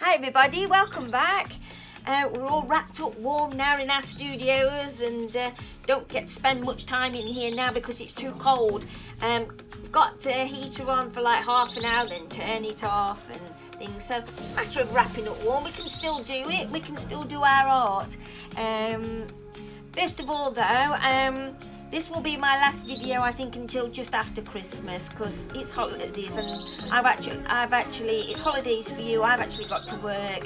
Hi everybody, welcome back. We're all wrapped up warm now in our studios and don't get to spend much time in here now because it's too cold. We've got the heater on for like half an hour, then turn it off and things. So it's a matter of wrapping up warm. We can still do it, we can still do our art. First of all though, this will be my last video, I think, until just after Christmas, because it's holidays and it's holidays for you. I've actually got to work.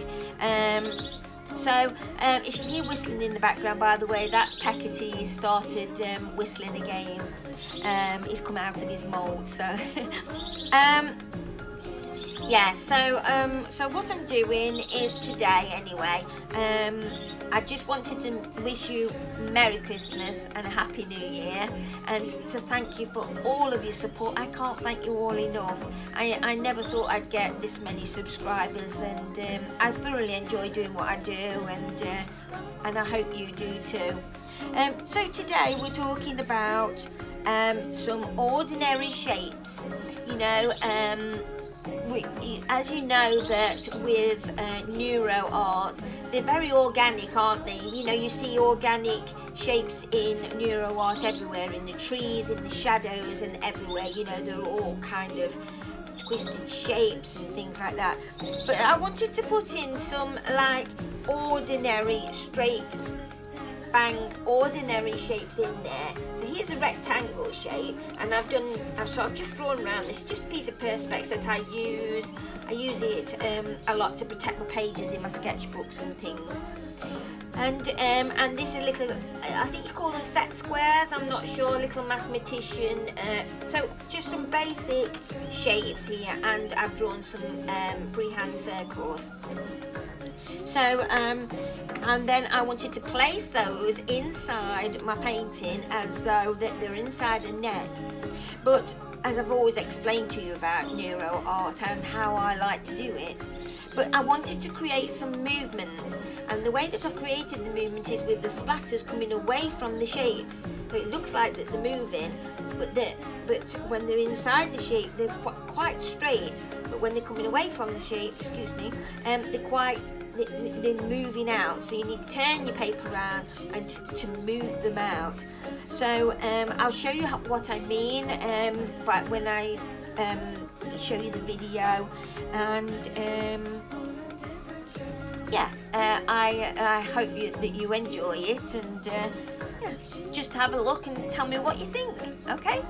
So if you hear whistling in the background, by the way, that's Peckety. He started whistling again. He's come out of his mould. So yeah. So what I'm doing is today, anyway. I just wanted to wish you Merry Christmas and a Happy New Year, and to thank you for all of your support. I can't thank you all enough. I never thought I'd get this many subscribers, and I thoroughly enjoy doing what I do, and I hope you do too. So today we're talking about some ordinary shapes. You know, as you know that with Neuro Art, they're very organic, aren't they? You know, you see organic shapes in Neuro Art everywhere, in the trees, in the shadows and everywhere. You know, they're all kind of twisted shapes and things like that. But I wanted to put in some like ordinary, straight bang, ordinary shapes in there. So here's a rectangle shape, and I've just drawn around this just piece of perspex that I use it a lot to protect my pages in my sketchbooks and things. And this is little, I think you call them set squares, I'm not sure, little mathematician. So just some basic shapes here, and I've drawn some freehand circles. So and then I wanted to place those inside my painting as though that they're inside a net. But as I've always explained to you about Neuro Art and how I like to do it, but I wanted to create some movement, and the way that I've created the movement is with the splatters coming away from the shapes. So it looks like that they're moving, but when they're inside the shape, they're quite straight. But when they're coming away from the shape, they're moving out. So you need to turn your paper around and to move them out. So I'll show you what I mean but when I show you the video, and I hope that you enjoy it, and yeah, just have a look and tell me what you think, okay?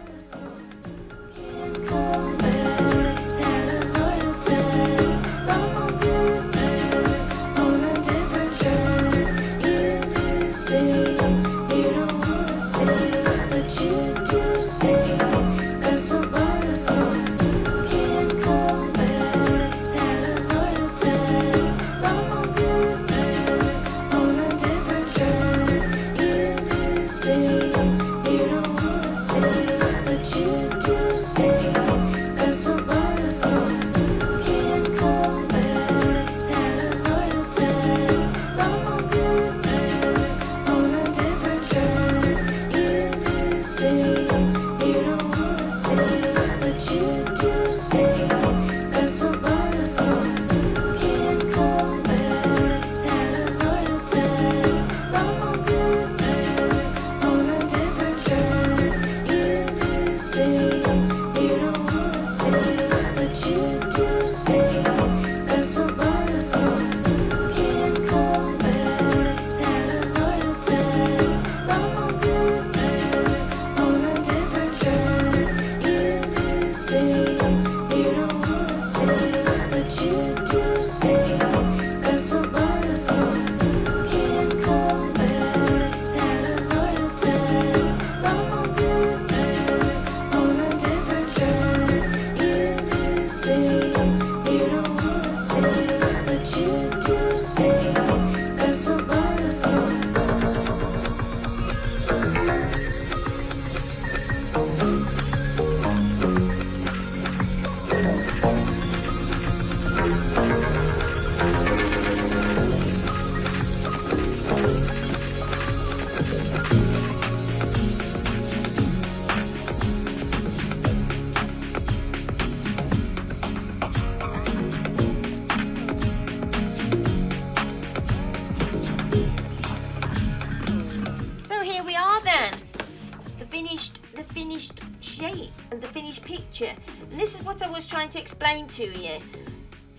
finished shape and the finished picture. And this is what I was trying to explain to you.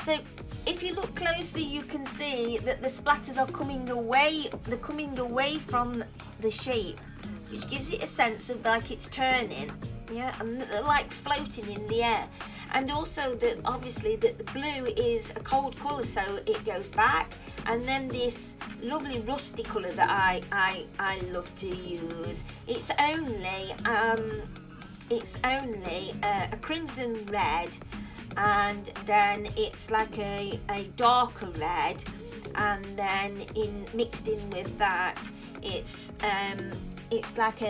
So if you look closely, you can see that the splatters are coming away. They're coming away from the shape, which gives it a sense of like it's turning, yeah, and they're like floating in the air. And also that obviously that the blue is a cold colour, so it goes back. And then this lovely rusty colour that I love to use. It's only a crimson red, and then it's like a darker red, and then mixed in with that it's like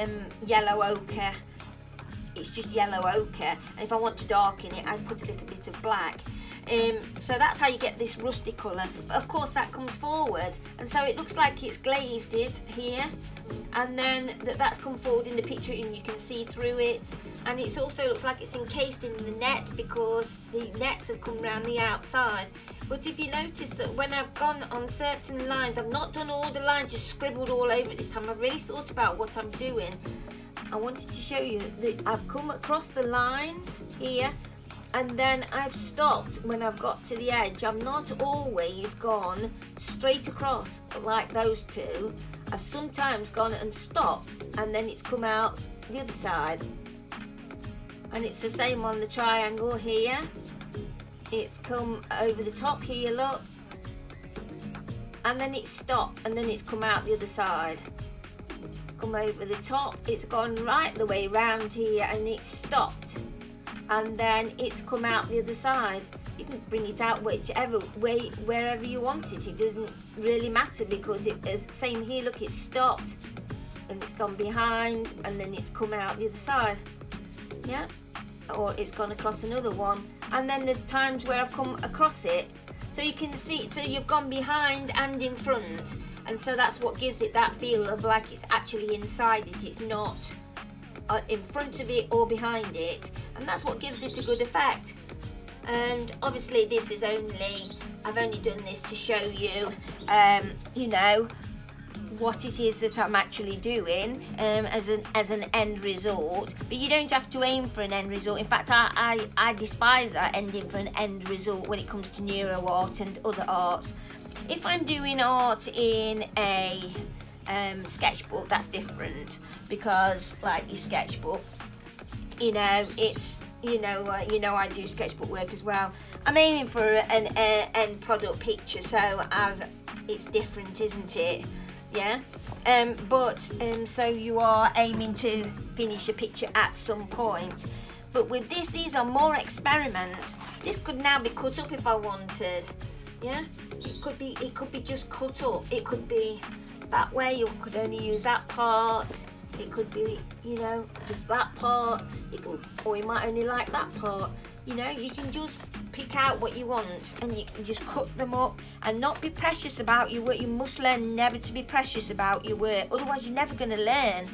yellow ochre. It's just yellow ochre, and if I want to darken it, I put a little bit of black. So that's how you get this rusty colour. But of course that comes forward, and so it looks like it's glazed it here, and then that's come forward in the picture, and you can see through it. And it also looks like it's encased in the net because the nets have come around the outside. But if you notice that when I've gone on certain lines, I've not done all the lines, just scribbled all over it this time. I've really thought about what I'm doing. I wanted to show you that I've come across the lines here, and then I've stopped when I've got to the edge. I've not always gone straight across like those two. I've sometimes gone and stopped, and then it's come out the other side. And it's the same on the triangle here. It's come over the top here, look, and then it's stopped, and then it's come out the other side. Come over the top, it's gone right the way round here, and it's stopped, and then it's come out the other side. You can bring it out whichever way, wherever you want it. It doesn't really matter, because it is same here. Look, it's stopped and it's gone behind, and then it's come out the other side, yeah, or it's gone across another one. And then there's times where I've come across it, so you can see, so you've gone behind and in front, and so that's what gives it that feel of like it's actually inside it. It's not in front of it or behind it, and that's what gives it a good effect. And obviously this is I've only done this to show you, you know, what it is that I'm actually doing as an end result. But you don't have to aim for an end result. In fact, I despise that, ending for an end result, when it comes to neuro art and other arts. If I'm doing art in a sketchbook, that's different, because like your sketchbook, you know, it's you know I do sketchbook work as well. I'm aiming for an end product picture, so it's different, isn't it? Yeah, so you are aiming to finish a picture at some point. But with this, these are more experiments. This could now be cut up if I wanted. Yeah, it could be just cut up. It could be that way. You could only use that part. It could be, you know, just that part. Or you might only like that part. You know, you can just pick out what you want, and you can just cut them up and not be precious about your work. You must learn never to be precious about your work, otherwise you're never going to learn.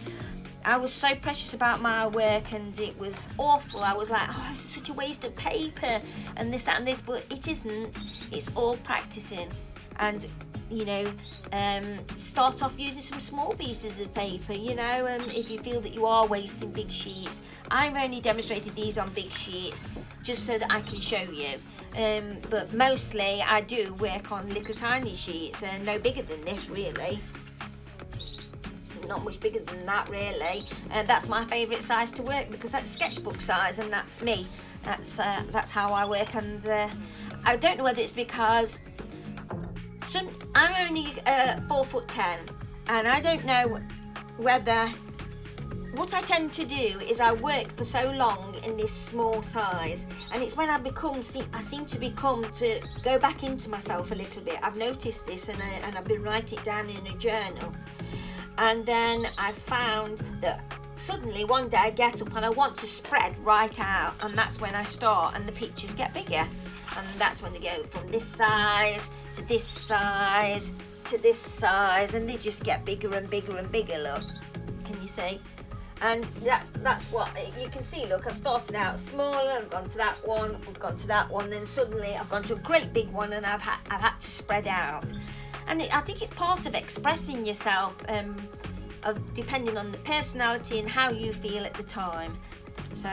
I was so precious about my work, and it was awful. I was like, oh, this is such a waste of paper, and this, that, and this, but it isn't. It's all practicing. And you know, start off using some small pieces of paper, you know, if you feel that you are wasting big sheets. I've only demonstrated these on big sheets just so that I can show you, but mostly I do work on little tiny sheets, no bigger than this really, not much bigger than that really, and that's my favourite size to work, because that's sketchbook size, and that's me. That's how I work. And I don't know whether it's because I'm only 4'10", and I don't know whether, what I tend to do is I work for so long in this small size, and it's when I seem to go back into myself a little bit. I've noticed this, and I've been writing it down in a journal, and then I found that suddenly one day I get up and I want to spread right out, and that's when I start, and the pictures get bigger. And that's when they go from this size to this size to this size, and they just get bigger and bigger and bigger, look. Can you see? And that's what you can see. Look, I've started out smaller, I've gone to that one, I've gone to that one, then suddenly I've gone to a great big one, and I've had to spread out. And I think it's part of expressing yourself, depending on the personality and how you feel at the time. So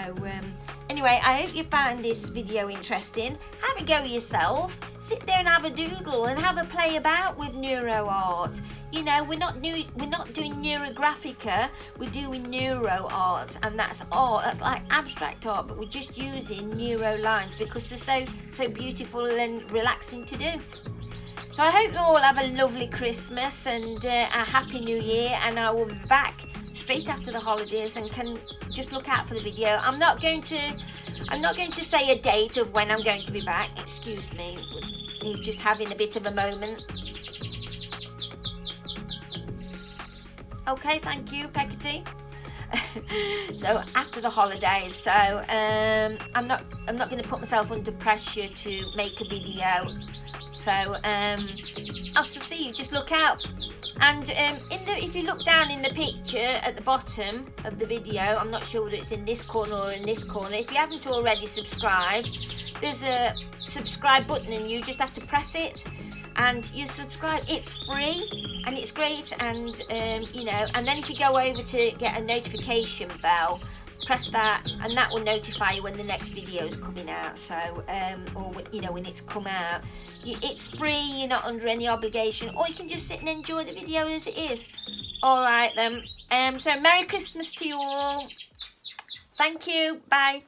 anyway, I hope you find this video interesting. Have a go yourself. Sit there and have a doodle and have a play about with Neuro Art. You know, we're not doing Neurographica, we're doing Neuro Art, and that's art. That's like abstract art, but we're just using neuro lines because they're so beautiful and relaxing to do. So I hope you all have a lovely Christmas and a happy New Year, and I will be back straight after the holidays and can just look out for the video. I'm not going to say a date of when I'm going to be back. Excuse me, he's just having a bit of a moment. Okay, thank you, Peckety. So after the holidays, so I'm not going to put myself under pressure to make a video. So I shall see you. Just look out. And if you look down in the picture at the bottom of the video, I'm not sure whether it's in this corner or in this corner. If you haven't already subscribed, there's a subscribe button and you just have to press it and you subscribe. It's free and it's great, and you know, and then if you go over to get a notification bell, press that and that will notify you when the next video is coming out. So or you know, when it's come out, it's free, you're not under any obligation, or you can just sit and enjoy the video as it is. All right then, so Merry Christmas to you all. Thank you, bye.